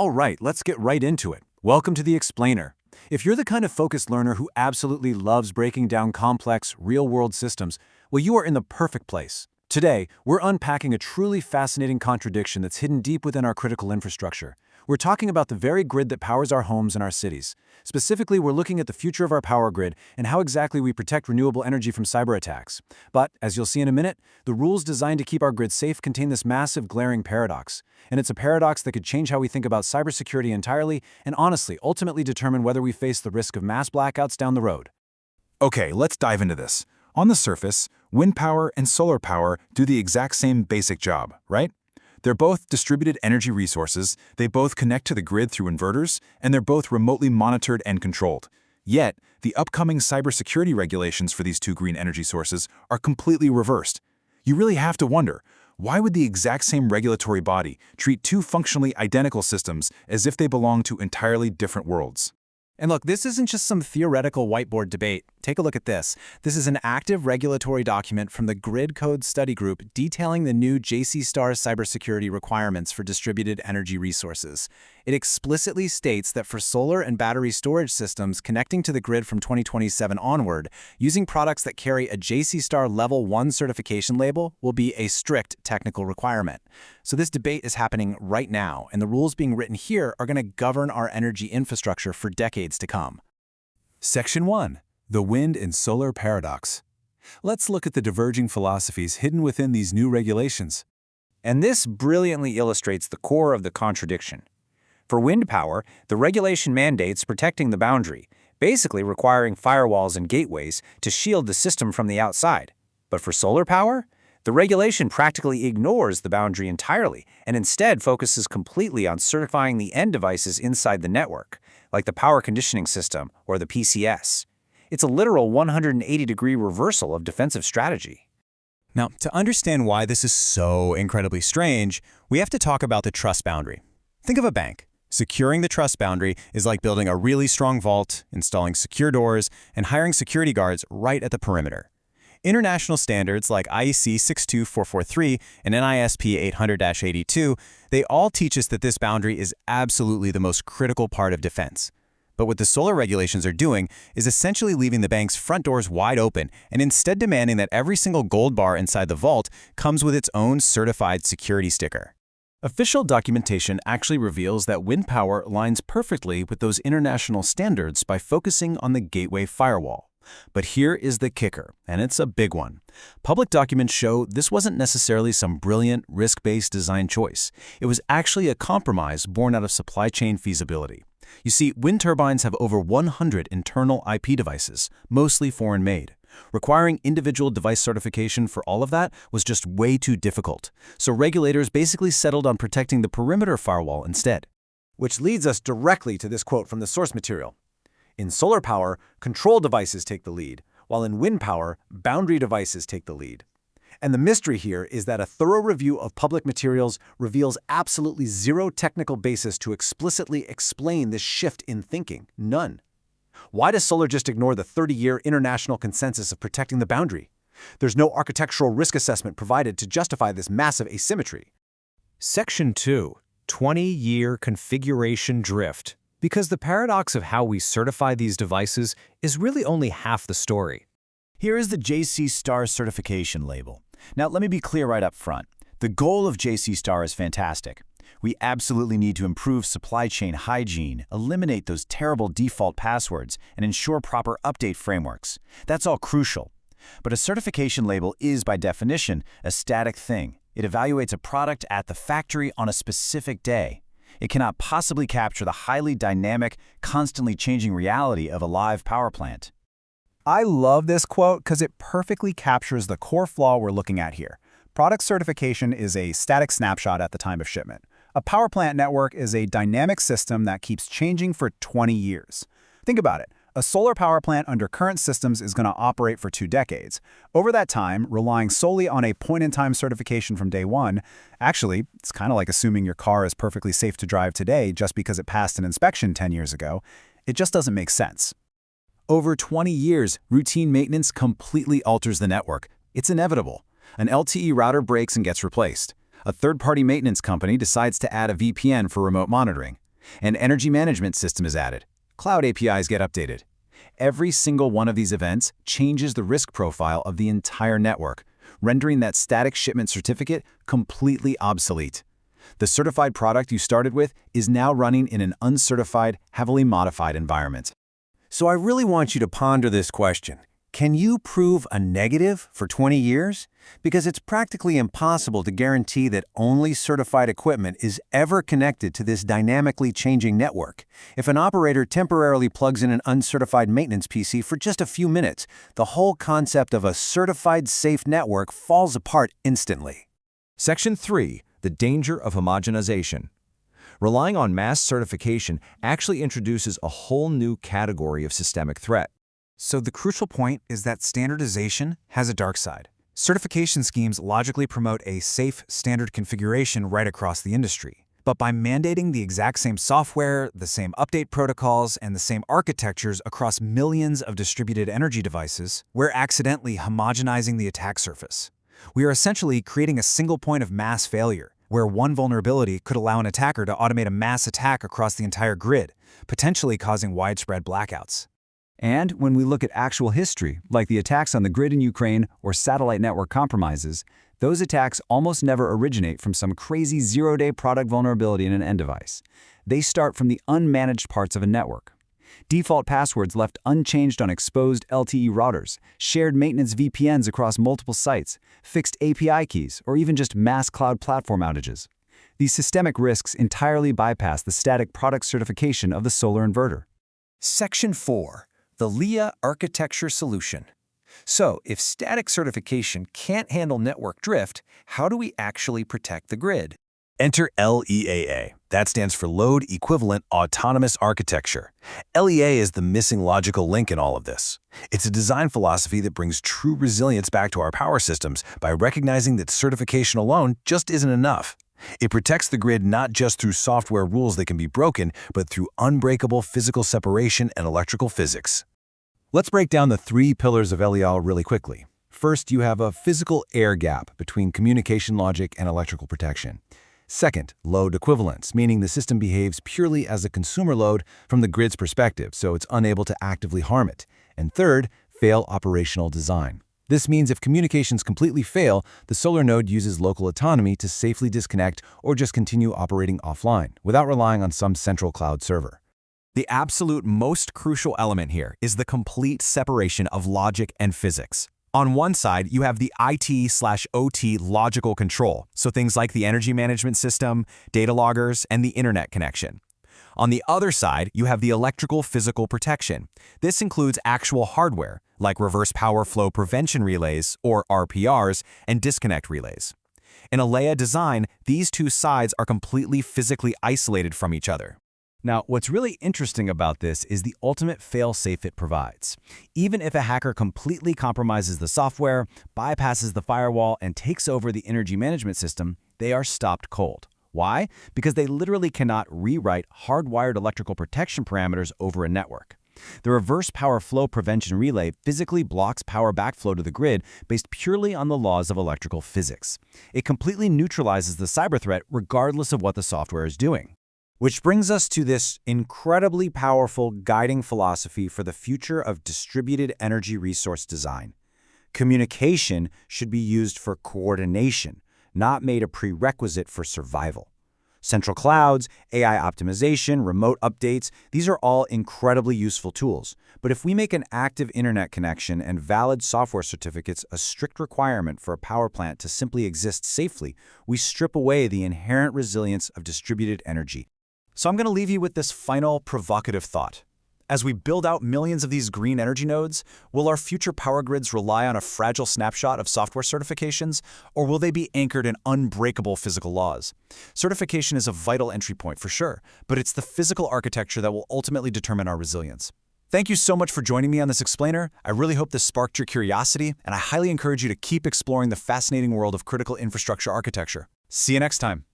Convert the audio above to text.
All right, let's get right into it. Welcome to The Explainer. If you're the kind of focused learner who absolutely loves breaking down complex, real-world systems, well, you are in the perfect place. Today, we're unpacking a truly fascinating contradiction that's hidden deep within our critical infrastructure. We're talking about the very grid that powers our homes and our cities. Specifically, we're looking at the future of our power grid and how exactly we protect renewable energy from cyber attacks. But, as you'll see in a minute, the rules designed to keep our grid safe contain this massive, glaring paradox. And it's a paradox that could change how we think about cybersecurity entirely and honestly, ultimately determine whether we face the risk of mass blackouts down the road. Okay, let's dive into this. On the surface, wind power and solar power do the exact same basic job, right? They're both distributed energy resources, they both connect to the grid through inverters, and they're both remotely monitored and controlled. Yet, the upcoming cybersecurity regulations for these two green energy sources are completely reversed. You really have to wonder, why would the exact same regulatory body treat two functionally identical systems as if they belong to entirely different worlds? And look, this isn't just some theoretical whiteboard debate. Take a look at this. This is an active regulatory document from the Grid Code Study Group detailing the new JC Star cybersecurity requirements for distributed energy resources. It explicitly states that for solar and battery storage systems connecting to the grid from 2027 onward, using products that carry a JC Star Level 1 certification label will be a strict technical requirement. So this debate is happening right now, and the rules being written here are going to govern our energy infrastructure for decades to come. Section 1. The Wind and Solar Paradox. Let's look at the diverging philosophies hidden within these new regulations. And this brilliantly illustrates the core of the contradiction. For wind power, the regulation mandates protecting the boundary, basically requiring firewalls and gateways to shield the system from the outside. But for solar power, the regulation practically ignores the boundary entirely and instead focuses completely on certifying the end devices inside the network, like the power conditioning system or the PCS. It's a literal 180-degree reversal of defensive strategy. Now, to understand why this is so incredibly strange, we have to talk about the trust boundary. Think of a bank. Securing the trust boundary is like building a really strong vault, installing secure doors, and hiring security guards right at the perimeter. International standards like IEC 62443 and NISP 800-82, they all teach us that this boundary is absolutely the most critical part of defense. But what the solar regulations are doing is essentially leaving the bank's front doors wide open and instead demanding that every single gold bar inside the vault comes with its own certified security sticker. Official documentation actually reveals that wind power aligns perfectly with those international standards by focusing on the gateway firewall. But here is the kicker, and it's a big one. Public documents show this wasn't necessarily some brilliant, risk-based design choice. It was actually a compromise born out of supply chain feasibility. You see, wind turbines have over 100 internal IP devices, mostly foreign-made. Requiring individual device certification for all of that was just way too difficult. So regulators basically settled on protecting the perimeter firewall instead. Which leads us directly to this quote from the source material. In solar power, control devices take the lead, while in wind power, boundary devices take the lead. And the mystery here is that a thorough review of public materials reveals absolutely zero technical basis to explicitly explain this shift in thinking. None. Why does solar just ignore the 30-year international consensus of protecting the boundary? There's no architectural risk assessment provided to justify this massive asymmetry. Section 2. 20-year configuration drift. Because the paradox of how we certify these devices is really only half the story. Here is the JC Star certification label. Now, let me be clear right up front. The goal of JC Star is fantastic. We absolutely need to improve supply chain hygiene, eliminate those terrible default passwords, and ensure proper update frameworks. That's all crucial. But a certification label is, by definition, a static thing. It evaluates a product at the factory on a specific day. It cannot possibly capture the highly dynamic, constantly changing reality of a live power plant. I love this quote because it perfectly captures the core flaw we're looking at here. Product certification is a static snapshot at the time of shipment. A power plant network is a dynamic system that keeps changing for 20 years. Think about it. A solar power plant under current systems is going to operate for 2 decades. Over that time, relying solely on a point-in-time certification from day one, actually, it's kind of like assuming your car is perfectly safe to drive today just because it passed an inspection 10 years ago. It just doesn't make sense. Over 20 years, routine maintenance completely alters the network. It's inevitable. An LTE router breaks and gets replaced. A third-party maintenance company decides to add a VPN for remote monitoring. An energy management system is added. Cloud APIs get updated. Every single one of these events changes the risk profile of the entire network, rendering that static shipment certificate completely obsolete. The certified product you started with is now running in an uncertified, heavily modified environment. So I really want you to ponder this question. Can you prove a negative for 20 years? Because it's practically impossible to guarantee that only certified equipment is ever connected to this dynamically changing network. If an operator temporarily plugs in an uncertified maintenance PC for just a few minutes, the whole concept of a certified safe network falls apart instantly. Section 3. The danger of homogenization. Relying on mass certification actually introduces a whole new category of systemic threat. So the crucial point is that standardization has a dark side. Certification schemes logically promote a safe standard configuration right across the industry. But by mandating the exact same software, the same update protocols, and the same architectures across millions of distributed energy devices, we're accidentally homogenizing the attack surface. We are essentially creating a single point of mass failure, where one vulnerability could allow an attacker to automate a mass attack across the entire grid, potentially causing widespread blackouts. And when we look at actual history, like the attacks on the grid in Ukraine or satellite network compromises, those attacks almost never originate from some crazy zero-day product vulnerability in an end device. They start from the unmanaged parts of a network. Default passwords left unchanged on exposed LTE routers, shared maintenance VPNs across multiple sites, fixed API keys, or even just mass cloud platform outages. These systemic risks entirely bypass the static product certification of the solar inverter. Section 4. The LEA Architecture Solution. So, if static certification can't handle network drift, how do we actually protect the grid? Enter LEAA. That stands for Load Equivalent Autonomous Architecture. LEA is the missing logical link in all of this. It's a design philosophy that brings true resilience back to our power systems by recognizing that certification alone just isn't enough. It protects the grid not just through software rules that can be broken, but through unbreakable physical separation and electrical physics. Let's break down the 3 pillars of LEA really quickly. First, you have a physical air gap between communication logic and electrical protection. Second, load equivalence, meaning the system behaves purely as a consumer load from the grid's perspective, so it's unable to actively harm it. And third, fail operational design. This means if communications completely fail, the solar node uses local autonomy to safely disconnect or just continue operating offline, without relying on some central cloud server. The absolute most crucial element here is the complete separation of logic and physics. On one side, you have the IT/OT logical control, so things like the energy management system, data loggers, and the internet connection. On the other side, you have the electrical physical protection. This includes actual hardware, like reverse power flow prevention relays, or RPRs, and disconnect relays. In a LEA design, these two sides are completely physically isolated from each other. Now, what's really interesting about this is the ultimate fail-safe it provides. Even if a hacker completely compromises the software, bypasses the firewall, and takes over the energy management system, they are stopped cold. Why? Because they literally cannot rewrite hardwired electrical protection parameters over a network. The reverse power flow prevention relay physically blocks power backflow to the grid based purely on the laws of electrical physics. It completely neutralizes the cyber threat regardless of what the software is doing. Which brings us to this incredibly powerful guiding philosophy for the future of distributed energy resource design. Communication should be used for coordination, not made a prerequisite for survival. Central clouds, AI optimization, remote updates, these are all incredibly useful tools. But if we make an active internet connection and valid software certificates a strict requirement for a power plant to simply exist safely, we strip away the inherent resilience of distributed energy. So I'm going to leave you with this final provocative thought. As we build out millions of these green energy nodes, will our future power grids rely on a fragile snapshot of software certifications, or will they be anchored in unbreakable physical laws? Certification is a vital entry point for sure, but it's the physical architecture that will ultimately determine our resilience. Thank you so much for joining me on this explainer. I really hope this sparked your curiosity, and I highly encourage you to keep exploring the fascinating world of critical infrastructure architecture. See you next time.